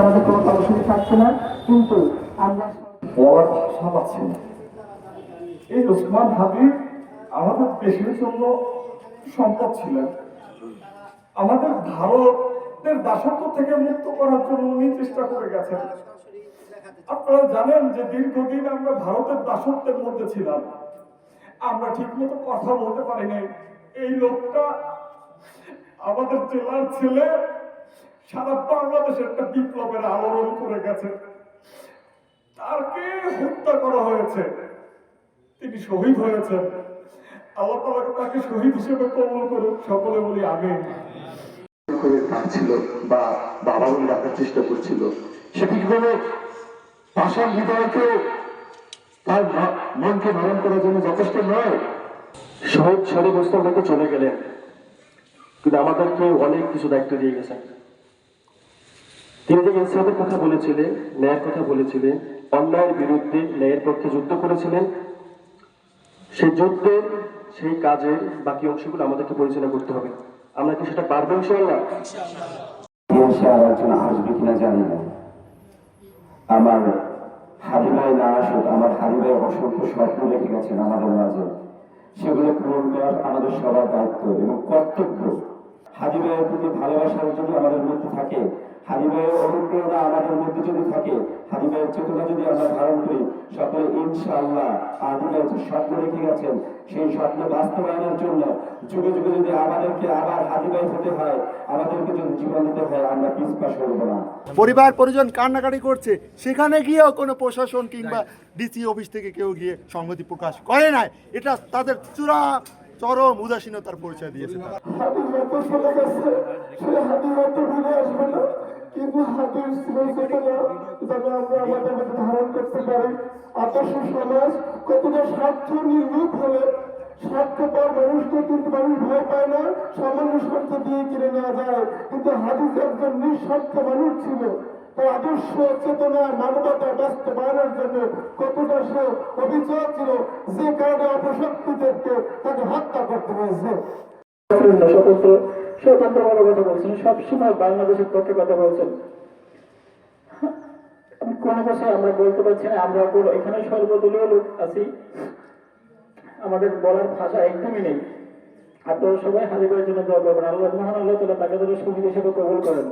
আমাদের কোনো কর্মসূচি থাকছে না, কিন্তু আমরা বলার ভাষা পাচ্ছি না। এই ওসমান হাবিব আমাদের দেশের জন্য সম্পদ ছিলেন। আমাদের ভারতের দাসত্ব থেকে মুক্ত করার জন্য উনি চেষ্টা করে গেছেন। আপনারা জানেন যে দীর্ঘদিন আমরা ভারতের দাসত্বের মধ্যে ছিলাম, আমরা ঠিক মতো কথা বলতে পারি নাই। এই লোকটা আমাদের জেলার ছেলে, সারা বাংলাদেশে একটা বিপ্লবের আলোড়ন করে গেছে। তাকে হত্যা করা হয়েছে, তিনি শহীদ হয়েছেন। আল্লাহ তাআলা তাকে শহীদ হিসেবে কবুল করুন, সকলে বলি আমিন। কাজ ছিল বা বাবা বলে ডাকার চেষ্টা করছিল, সেটি কিভাবে পাষাণ হৃদয়কে তার মনকে নরম করার জন্য যথেষ্ট নয়। শহীদ শরীফ ওসমান হয়তো চলে গেলেন, কিন্তু আমাদেরকে অনেক কিছু দায়িত্ব দিয়ে গেছেন। তিনি যে ইনসাফের কথা বলেছিলেন, ন্যায়ের কথা বলেছিলেন, অন্যায়ের বিরুদ্ধে ন্যায়ের পক্ষে যুদ্ধ করেছিলেন, সেই যুদ্ধের সেই কাজের বাকি অংশগুলো আমাদেরকে পরিচালনা করতে হবে। আমরা কি সেটা পারবো ইনশাআল্লাহ? একজন আসবে কিনা জানি না। আমার হাবিবাই না আসুক, আমার হাবিবাই অসংখ্য স্বপ্ন রেখে গেছেন আমাদের মাঝে, সেগুলো পূরণ করার আমাদের সবার দায়িত্ব এবং কর্তব্য। হাবিবাইয়ের প্রতি ভালোবাসার যদি আমাদের মধ্যে থাকে, হাবিবাইয়ের অনুপ্রেরণা আমাদের মধ্যে যদি থাকে, হাবিবাইয়ের চেতনা যদি আমরা ধারণ করি, সকলে ইনশাআল্লাহ হাবিবাই যে স্বপ্ন রেখে গেছেন, সেই স্বপ্ন বাস্তবায়নের জন্য যুগে যুগে যদি আমাদেরকে আবার হাবিবাই হতে হয়, আমাদেরকে যদি জীবন দিতে হয়, আমরা পিছপা সরব না। পরিবার পরিজন কান্নাকাটি করছে, সেখানে গিয়েও কোনো প্রশাসন কিংবা ডিসি অফিস থেকে কেউ গিয়ে সংহতি প্রকাশ করে নাই। এটা তাদের চরম উদাসীনতার পরিচয় দিয়েছে। কিন্তু হাতের সৃজনশীলতা যাতে আমরা আমাদের মধ্যে ধারণ করতে পারি। আদর্শ সমাজ কতটা স্বার্থ নির্মুখ হলে স্বার্থপর মানুষকে কিন্তু মানুষ ভয় পায় না, সামান্য স্বার্থ দিয়ে কিনে নেওয়া যায়। কিন্তু হাদিস একজন নিঃস্বার্থ মানুষ ছিল, তার আদর্শ চেতনা মানবতা বাস্তবায়নের জন্য কতটা সে অবিচল ছিল, যে কারণে অপশক্তি দেখতে তাকে হত্যা করতে হয়েছে। স্বতন্ত্রভাবে কথা বলছেন, সবসময় বাংলাদেশের পক্ষে কথা বলছেন। কোনো কথা আমরা বলতে পারছি না, আমরা এখানে সর্বদলীয় লোক আছি, আমাদের বলার ভাষা একদমই নেই। আপনারা সবাই হাজিবের জন্য দোয়া করবেন, আল্লাহ মহান আল্লাহ তাআলা তাকে যেন শহীদ হিসেবে কবুল করেন।